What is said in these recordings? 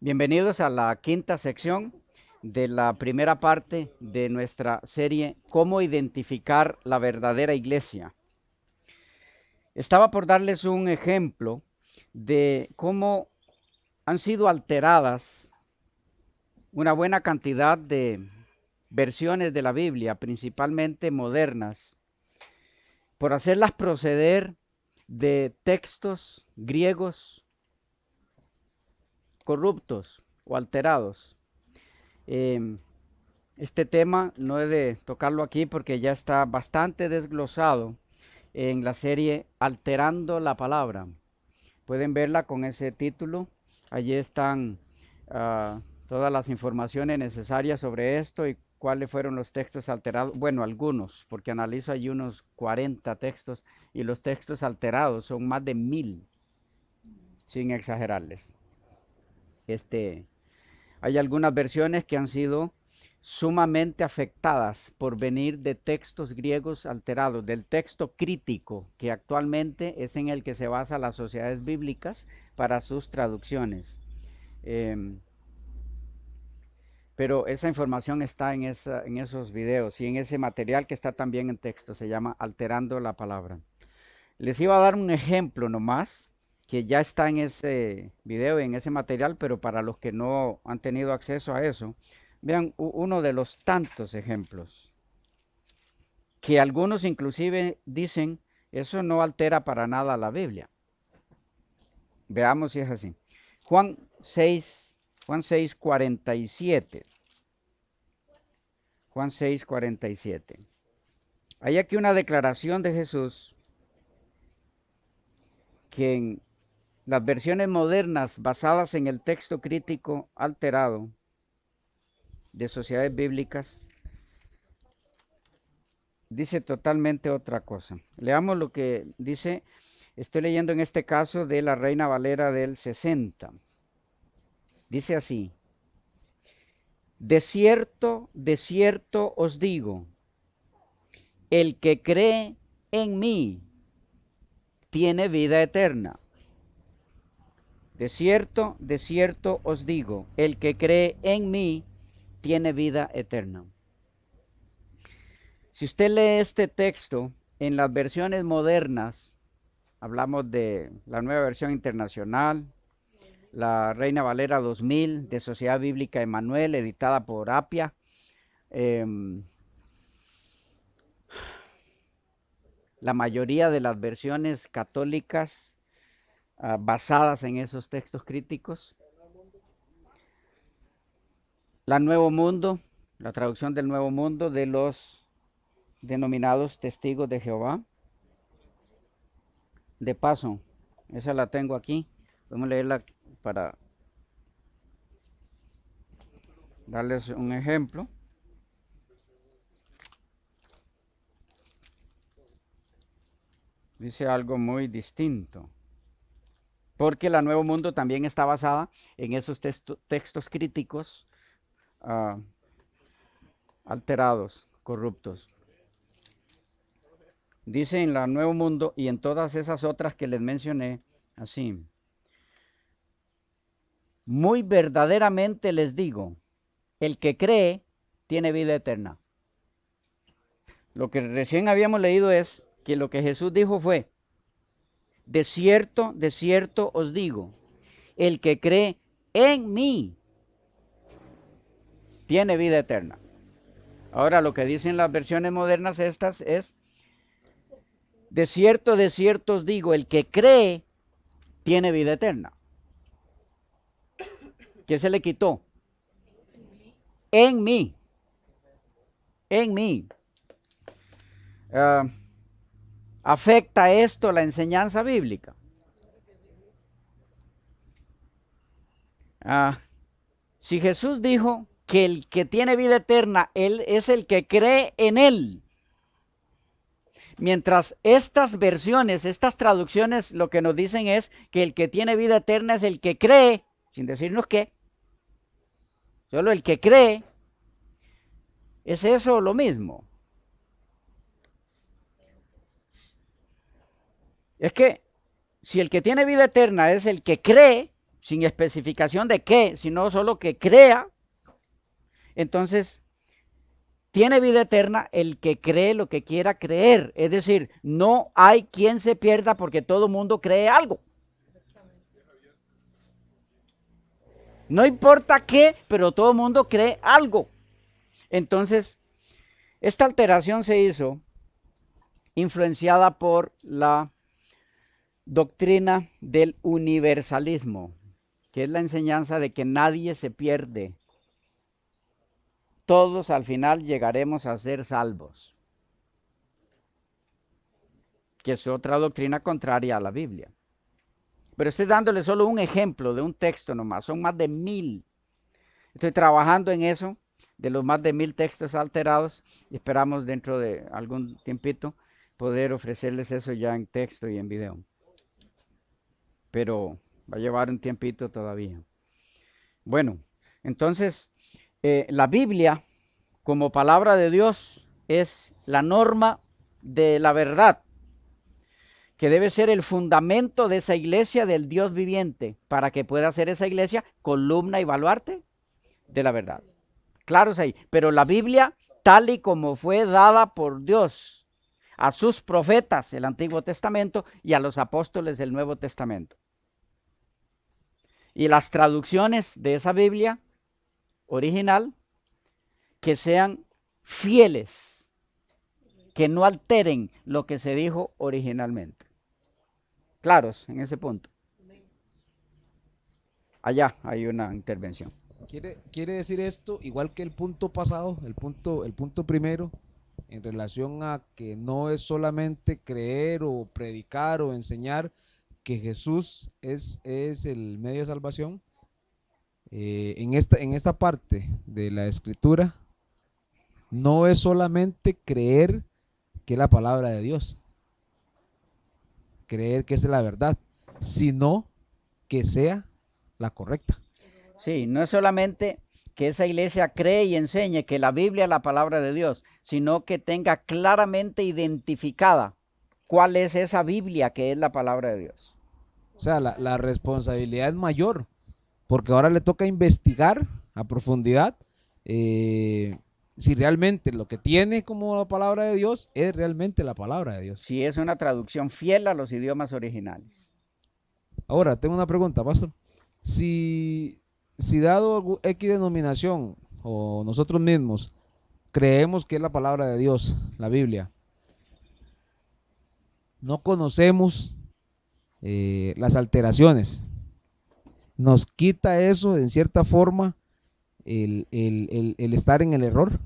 Bienvenidos a la quinta sección de la primera parte de nuestra serie Cómo identificar la verdadera iglesia. Estaba por darles un ejemplo de cómo han sido alteradas una buena cantidad de versiones de la Biblia, principalmente modernas, por hacerlas proceder de textos griegos corruptos o alterados. Este tema no he de tocarlo aquí porque ya está bastante desglosado en la serie Alterando la Palabra. Pueden verla con ese título. Allí están todas las informaciones necesarias sobre esto y cuáles fueron los textos alterados. Bueno, algunos, porque analizo allí unos 40 textos y los textos alterados son más de 1000, sin exagerarles. Hay algunas versiones que han sido sumamente afectadas por venir de textos griegos alterados, del texto crítico, que actualmente es en el que se basa las sociedades bíblicas para sus traducciones. Pero esa información está en esos videos y en ese material que está también en texto, se llama Alterando la Palabra. Les iba a dar un ejemplo nomás, que ya está en ese video, en ese material, pero para los que no han tenido acceso a eso, vean uno de los tantos ejemplos, que algunos inclusive dicen, eso no altera para nada la Biblia. Veamos si es así. Juan 6, 47. Juan 6, 47. Hay aquí una declaración de Jesús que en las versiones modernas basadas en el texto crítico alterado de sociedades bíblicas dice totalmente otra cosa. Leamos lo que dice, estoy leyendo en este caso de la Reina Valera del 60. Dice así: de cierto os digo, el que cree en mí tiene vida eterna. De cierto os digo, el que cree en mí tiene vida eterna. Si usted lee este texto en las versiones modernas, hablamos de la Nueva Versión Internacional, la Reina Valera 2000 de Sociedad Bíblica Emanuel, editada por Apia, la mayoría de las versiones católicas basadas en esos textos críticos, la Nuevo Mundo, la traducción del Nuevo Mundo de los denominados testigos de Jehová. De paso, esa la tengo aquí. Vamos a leerla para darles un ejemplo. Dice algo muy distinto. Porque la Nuevo Mundo también está basada en esos textos críticos alterados, corruptos. Dice en la Nuevo Mundo y en todas esas otras que les mencioné, así: muy verdaderamente les digo, el que cree tiene vida eterna. Lo que recién habíamos leído es que lo que Jesús dijo fue: de cierto os digo, el que cree en mí tiene vida eterna. Ahora lo que dicen las versiones modernas estas es: de cierto os digo, el que cree tiene vida eterna. ¿Qué se le quitó? En mí. En mí. ¿Afecta esto la enseñanza bíblica? Si Jesús dijo que el que tiene vida eterna, él es el que cree en él. Mientras estas versiones, estas traducciones, lo que nos dicen es que el que tiene vida eterna es el que cree, sin decirnos qué. Solo el que cree. ¿Es eso lo mismo? Es que si el que tiene vida eterna es el que cree, sin especificación de qué, sino solo que crea, entonces tiene vida eterna el que cree lo que quiera creer. Es decir, no hay quien se pierda porque todo el mundo cree algo. No importa qué, pero todo el mundo cree algo. Entonces, esta alteración se hizo influenciada por la doctrina del universalismo, que es la enseñanza de que nadie se pierde. Todos al final llegaremos a ser salvos, que es otra doctrina contraria a la Biblia. Pero estoy dándole solo un ejemplo de un texto nomás, son más de 1000. Estoy trabajando en eso, de los más de 1000 textos alterados, y esperamos dentro de algún tiempito poder ofrecerles eso ya en texto y en video. Pero va a llevar un tiempito todavía. Bueno, entonces la Biblia como palabra de Dios es la norma de la verdad, que debe ser el fundamento de esa iglesia del Dios viviente, para que pueda ser esa iglesia columna y baluarte de la verdad. Claro es ahí, pero la Biblia tal y como fue dada por Dios a sus profetas, el Antiguo Testamento, y a los apóstoles del Nuevo Testamento. Y las traducciones de esa Biblia original que sean fieles, que no alteren lo que se dijo originalmente. ¿Claros en ese punto? Allá hay una intervención. Quiere decir esto, igual que el punto pasado, el punto primero, en relación a que no es solamente creer o predicar o enseñar que Jesús es el medio de salvación. En esta parte de la escritura, no es solamente creer que es la palabra de Dios, creer que es la verdad, sino que sea la correcta. Sí, no es solamente que esa iglesia cree y enseñe que la Biblia es la palabra de Dios, sino que tenga claramente identificada cuál es esa Biblia que es la palabra de Dios. O sea, la responsabilidad es mayor, porque ahora le toca investigar a profundidad si realmente lo que tiene como la palabra de Dios es realmente la palabra de Dios. Si es una traducción fiel a los idiomas originales. Ahora, tengo una pregunta, pastor. Si dado X denominación o nosotros mismos creemos que es la palabra de Dios, la Biblia, no conocemos las alteraciones, nos quita eso en cierta forma el estar en el error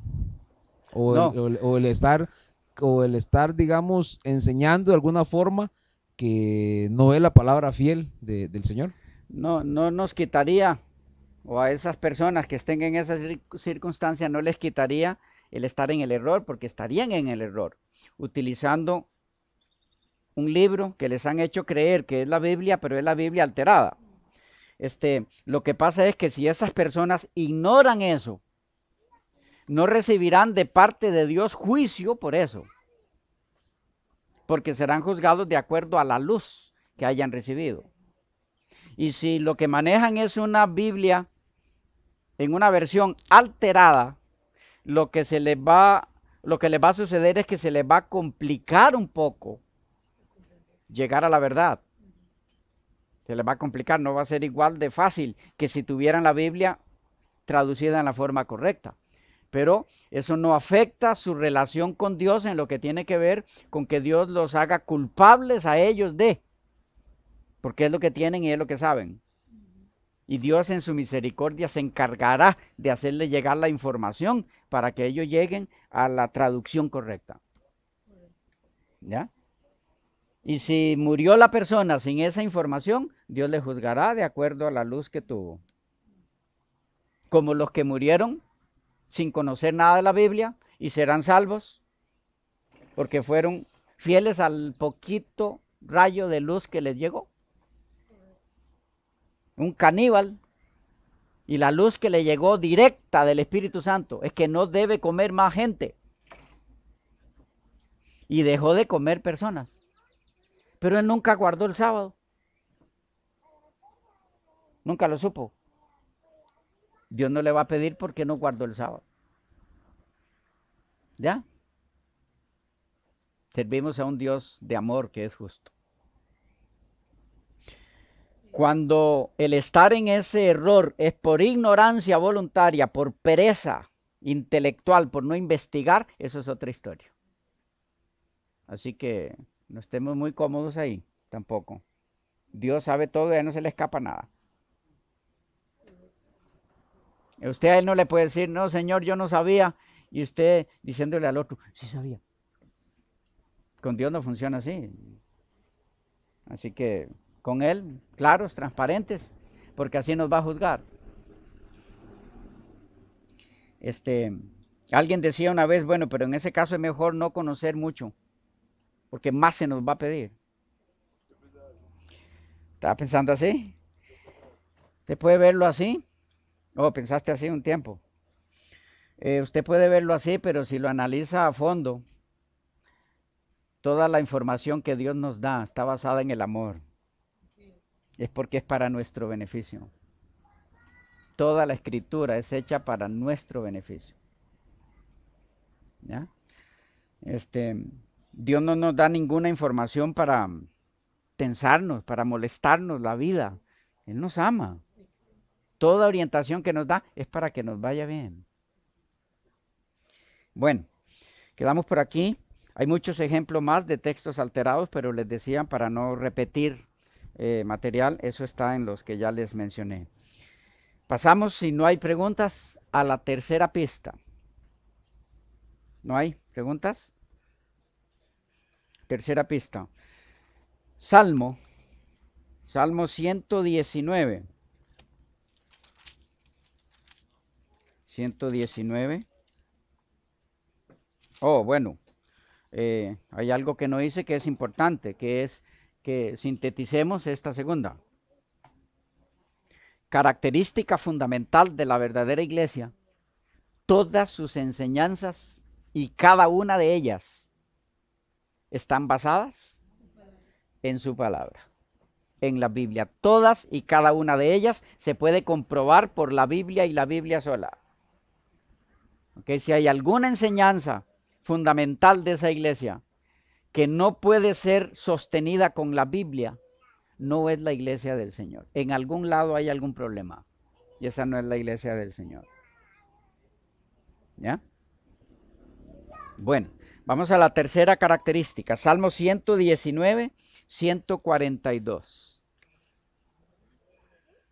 o, No, o el estar, digamos, enseñando de alguna forma que no es la palabra fiel del Señor. no nos quitaría, o a esas personas que estén en esa circunstancia, no les quitaría el estar en el error, porque estarían en el error, utilizando un libro que les han hecho creer que es la Biblia, pero es la Biblia alterada. Lo que pasa es que si esas personas ignoran eso, no recibirán de parte de Dios juicio por eso, porque serán juzgados de acuerdo a la luz que hayan recibido. Y si lo que manejan es una Biblia en una versión alterada, lo que les va a suceder es que se les va a complicar un poco llegar a la verdad. Se les va a complicar, no va a ser igual de fácil que si tuvieran la Biblia traducida en la forma correcta. Pero eso no afecta su relación con Dios en lo que tiene que ver con que Dios los haga culpables a ellos porque es lo que tienen y es lo que saben. Y Dios en su misericordia se encargará de hacerle llegar la información para que ellos lleguen a la traducción correcta. ¿Ya? Y si murió la persona sin esa información, Dios le juzgará de acuerdo a la luz que tuvo. Como los que murieron sin conocer nada de la Biblia y serán salvos porque fueron fieles al poquito rayo de luz que les llegó. Un caníbal, y la luz que le llegó directa del Espíritu Santo es que no debe comer más gente. Y dejó de comer personas. Pero él nunca guardó el sábado. Nunca lo supo. Dios no le va a pedir porque no guardó el sábado. ¿Ya? Servimos a un Dios de amor que es justo. Cuando el estar en ese error es por ignorancia voluntaria, por pereza intelectual, por no investigar, eso es otra historia. Así que no estemos muy cómodos ahí, tampoco. Dios sabe todo y a él no se le escapa nada. Usted a él no le puede decir, no, Señor, yo no sabía. Y usted diciéndole al otro, sí sabía. Con Dios no funciona así. Así que con él, claros, transparentes, porque así nos va a juzgar. Alguien decía una vez, bueno, pero en ese caso es mejor no conocer mucho, porque más se nos va a pedir. ¿Estaba pensando así? ¿Usted puede verlo así? ¿O pensaste así un tiempo? Usted puede verlo así, pero si lo analiza a fondo, toda la información que Dios nos da está basada en el amor. Es porque es para nuestro beneficio. Toda la escritura es hecha para nuestro beneficio. ¿Ya? Dios no nos da ninguna información para tensarnos, para molestarnos la vida. Él nos ama. Toda orientación que nos da es para que nos vaya bien. Bueno, quedamos por aquí. Hay muchos ejemplos más de textos alterados, pero les decía, para no repetir material, eso está en los que ya les mencioné. Pasamos, si no hay preguntas, a la tercera pista. ¿No hay preguntas? Tercera pista. Salmo 119. 119. Oh, bueno. Hay algo que no hice que es importante, que es que sinteticemos esta segunda. Característica fundamental de la verdadera iglesia: todas sus enseñanzas y cada una de ellas están basadas en su palabra, en la Biblia. Todas y cada una de ellas se puede comprobar por la Biblia y la Biblia sola. ¿Okay? Si hay alguna enseñanza fundamental de esa iglesia que no puede ser sostenida con la Biblia, no es la iglesia del Señor. En algún lado hay algún problema y esa no es la iglesia del Señor. ¿Ya? Bueno, vamos a la tercera característica. Salmo 119, 142.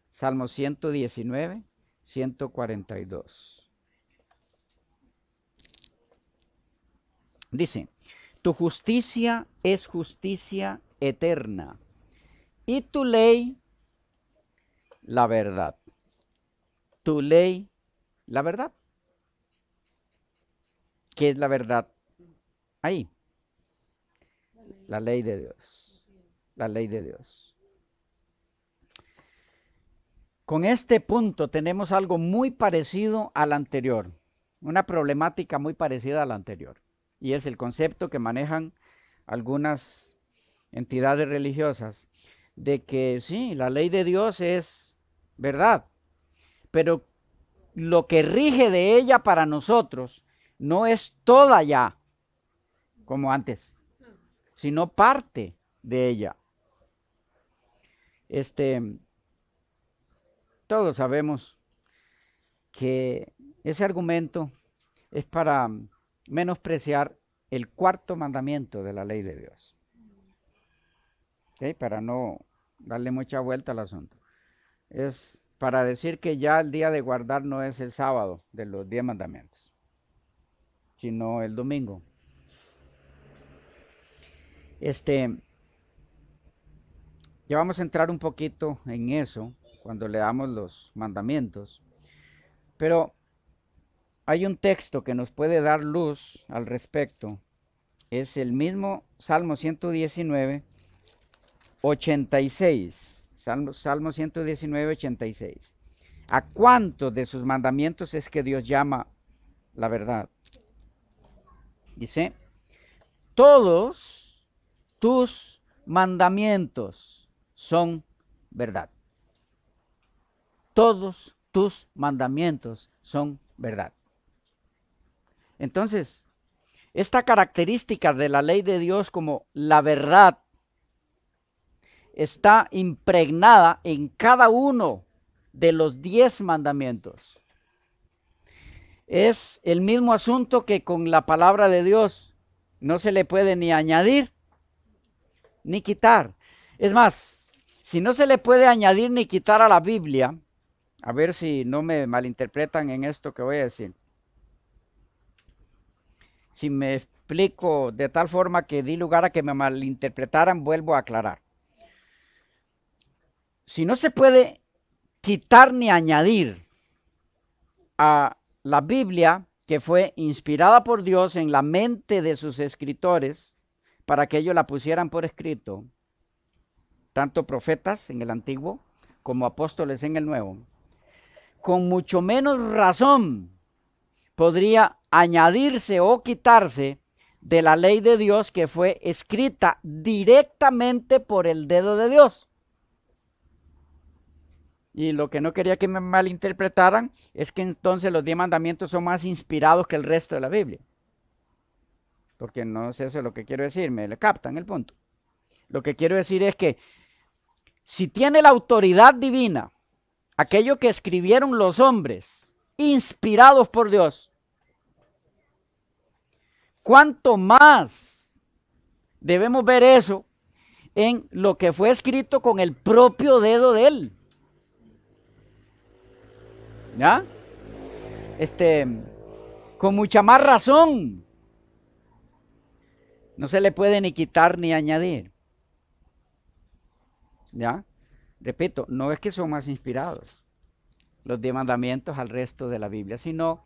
Salmo 119, 142. Dice, tu justicia es justicia eterna y tu ley, la verdad. Tu ley, la verdad. ¿Qué es la verdad? Ahí. La ley de Dios. La ley de Dios. Con este punto tenemos algo muy parecido al anterior. Una problemática muy parecida a la anterior. Y es el concepto que manejan algunas entidades religiosas de que sí, la ley de Dios es verdad, pero lo que rige de ella para nosotros no es toda ya, como antes, sino parte de ella. Todos sabemos que ese argumento es para menospreciar el cuarto mandamiento de la ley de Dios. ¿Okay? Para no darle mucha vuelta al asunto. Es para decir que ya el día de guardar no es el sábado de los 10 mandamientos, sino el domingo. Ya vamos a entrar un poquito en eso cuando leamos los mandamientos, pero hay un texto que nos puede dar luz al respecto. Es el mismo Salmo 119, 86. Salmo 119, 86. ¿A cuántos de sus mandamientos es que Dios llama la verdad? Dice, todos tus mandamientos son verdad. todos tus mandamientos son verdad. Entonces, esta característica de la ley de Dios como la verdad está impregnada en cada uno de los 10 mandamientos. Es el mismo asunto que con la palabra de Dios. No se le puede ni añadir ni quitar. Es más, si no se le puede añadir ni quitar a la Biblia, a ver si no me malinterpretan en esto que voy a decir. Si me explico de tal forma que di lugar a que me malinterpretaran, vuelvo a aclarar. Si no se puede quitar ni añadir a la Biblia, que fue inspirada por Dios en la mente de sus escritores, para que ellos la pusieran por escrito, tanto profetas en el Antiguo como apóstoles en el Nuevo, con mucho menos razón podría añadirse o quitarse de la ley de Dios que fue escrita directamente por el dedo de Dios. Y lo que no quería que me malinterpretaran es que entonces los 10 mandamientos son más inspirados que el resto de la Biblia. Porque no es eso lo que quiero decir, me le captan el punto. Lo que quiero decir es que si tiene la autoridad divina, aquello que escribieron los hombres, inspirados por Dios, ¿cuánto más debemos ver eso en lo que fue escrito con el propio dedo de Él? ¿Ya? Con mucha más razón. No se le puede ni quitar ni añadir. ¿Ya? Repito, no es que son más inspirados los 10 mandamientos al resto de la Biblia, sino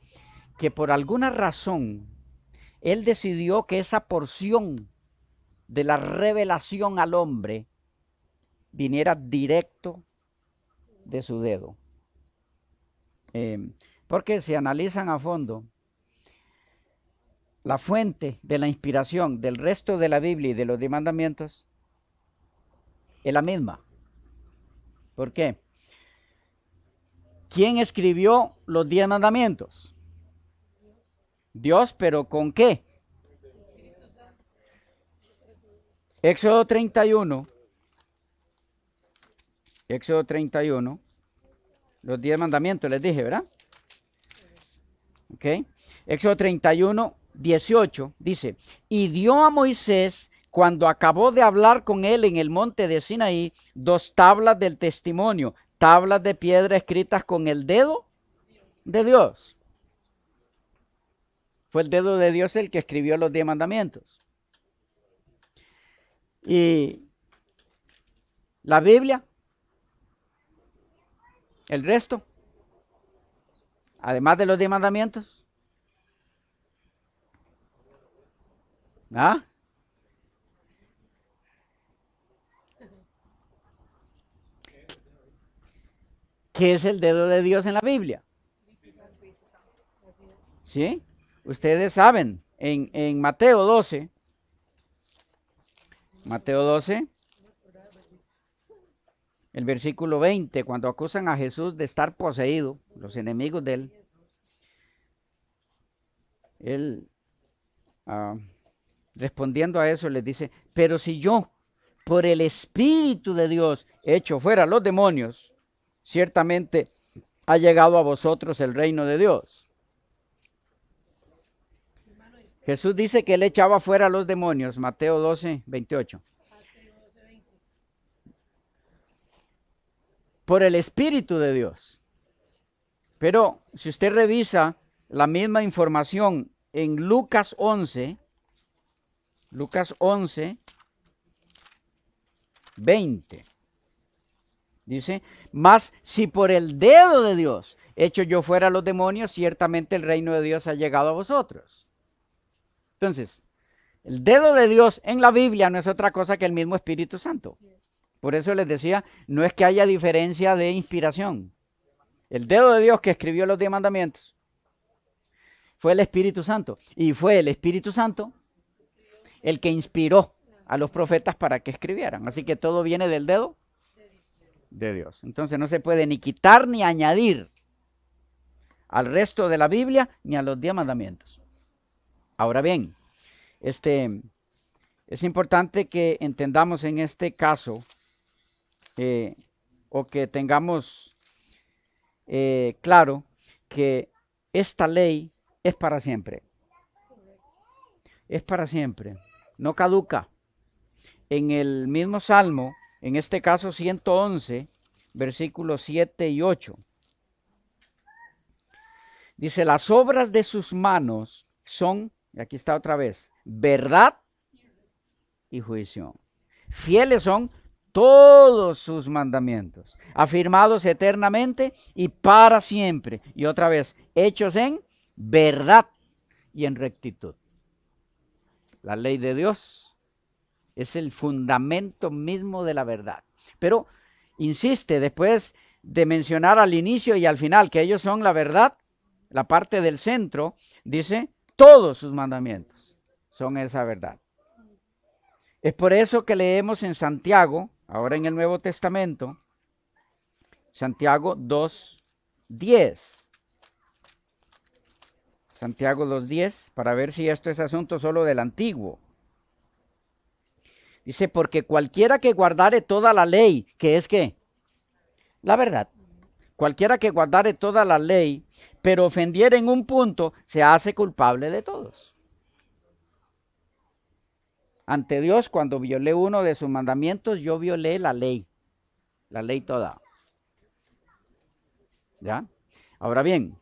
que por alguna razón Él decidió que esa porción de la revelación al hombre viniera directo de su dedo. Porque si analizan a fondo, la fuente de la inspiración del resto de la Biblia y de los 10 mandamientos es la misma. ¿Por qué? ¿Quién escribió los 10 mandamientos? Dios, pero ¿con qué? Éxodo 31. Éxodo 31. Los 10 mandamientos les dije, ¿verdad? Ok. Éxodo 31, 18 dice: y dio a Moisés, cuando acabó de hablar con él en el monte de Sinaí, 2 tablas del testimonio, tablas de piedra escritas con el dedo de Dios. Fue el dedo de Dios el que escribió los 10 mandamientos. Y la Biblia, el resto, además de los 10 mandamientos. ¿Ah? ¿Qué es el dedo de Dios en la Biblia? ¿Sí? Ustedes saben, en Mateo 12, el versículo 20, cuando acusan a Jesús de estar poseído, los enemigos de él respondiendo a eso les dice: pero si yo, por el Espíritu de Dios, echo fuera los demonios, ciertamente ha llegado a vosotros el reino de Dios. Jesús dice que él echaba fuera los demonios, Mateo 12, 28. Por el Espíritu de Dios. Pero si usted revisa la misma información en Lucas 11, 20, dice: mas si por el dedo de Dios echo yo fuera los demonios, ciertamente el reino de Dios ha llegado a vosotros. Entonces, el dedo de Dios en la Biblia no es otra cosa que el mismo Espíritu Santo. Por eso les decía, no es que haya diferencia de inspiración. El dedo de Dios que escribió los 10 mandamientos fue el Espíritu Santo. Y fue el Espíritu Santo el que inspiró a los profetas para que escribieran. Así que todo viene del dedo de Dios. Entonces no se puede ni quitar ni añadir al resto de la Biblia ni a los 10 mandamientos. Ahora bien, es importante que entendamos en este caso o que tengamos claro que esta ley es para siempre. Es para siempre. No caduca. En el mismo Salmo, en este caso 111, versículos 7 y 8, dice, las obras de sus manos son, y aquí está otra vez, verdad y juicio. Fieles son todos sus mandamientos, afirmados eternamente y para siempre. Y otra vez, hechos en verdad y en rectitud. La ley de Dios es el fundamento mismo de la verdad. Pero insiste después de mencionar al inicio y al final que ellos son la verdad, la parte del centro, dice, todos sus mandamientos son esa verdad. Es por eso que leemos en Santiago, ahora en el Nuevo Testamento, Santiago 2:10. Santiago 2:10, para ver si esto es asunto solo del antiguo. Dice, porque cualquiera que guardare toda la ley, que es ¿qué? La verdad. Cualquiera que guardare toda la ley, pero ofendiera en un punto, se hace culpable de todos. Ante Dios, cuando violé uno de sus mandamientos, yo violé la ley toda. ¿Ya? Ahora bien,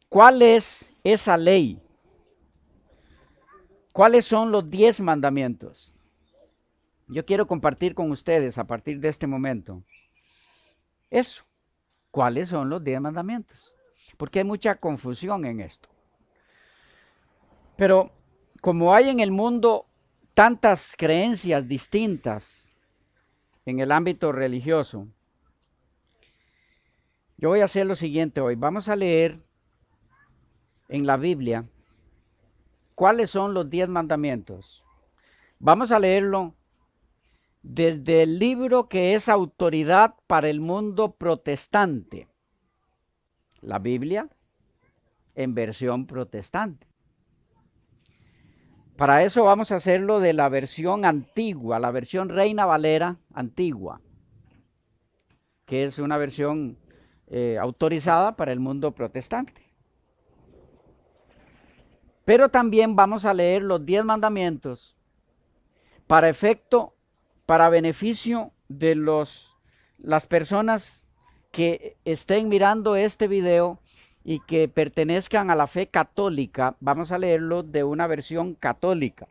¿cuál es esa ley? ¿Cuáles son los 10 mandamientos? Yo quiero compartir con ustedes a partir de este momento eso. ¿Cuáles son los 10 mandamientos? Porque hay mucha confusión en esto. Pero como hay en el mundo tantas creencias distintas en el ámbito religioso, yo voy a hacer lo siguiente hoy. Vamos a leer en la Biblia cuáles son los 10 mandamientos. Vamos a leerlo desde el libro que es autoridad para el mundo protestante, la Biblia en versión protestante. Para eso vamos a hacerlo de la versión antigua, la versión Reina Valera antigua, que es una versión autorizada para el mundo protestante. Pero también vamos a leer los 10 mandamientos para beneficio de las personas que estén mirando este video y que pertenezcan a la fe católica. Vamos a leerlo de una versión católica.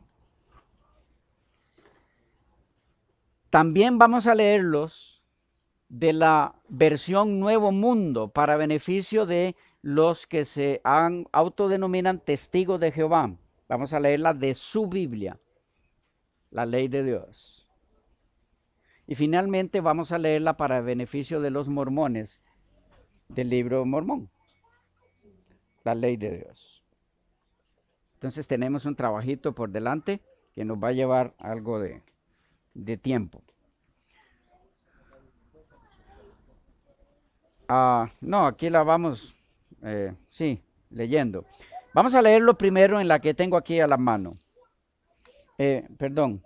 También vamos a leerlos de la versión Nuevo Mundo para beneficio de los que se autodenominan testigos de Jehová. Vamos a leerla de su Biblia, la ley de Dios. Y finalmente vamos a leerla para beneficio de los mormones del libro Mormón, la ley de Dios. Entonces tenemos un trabajito por delante que nos va a llevar algo de tiempo. No, aquí la vamos, leyendo. Vamos a leerlo primero en la que tengo aquí a la mano. Perdón,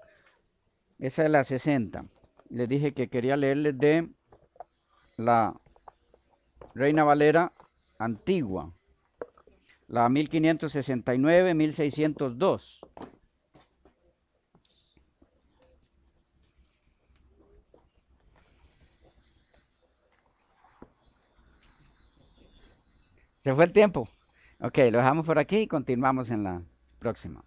esa es la 60. Les dije que quería leerles de la Reina Valera antigua, la 1569, 1602. ¿Se fue el tiempo? Ok, lo dejamos por aquí y continuamos en la próxima.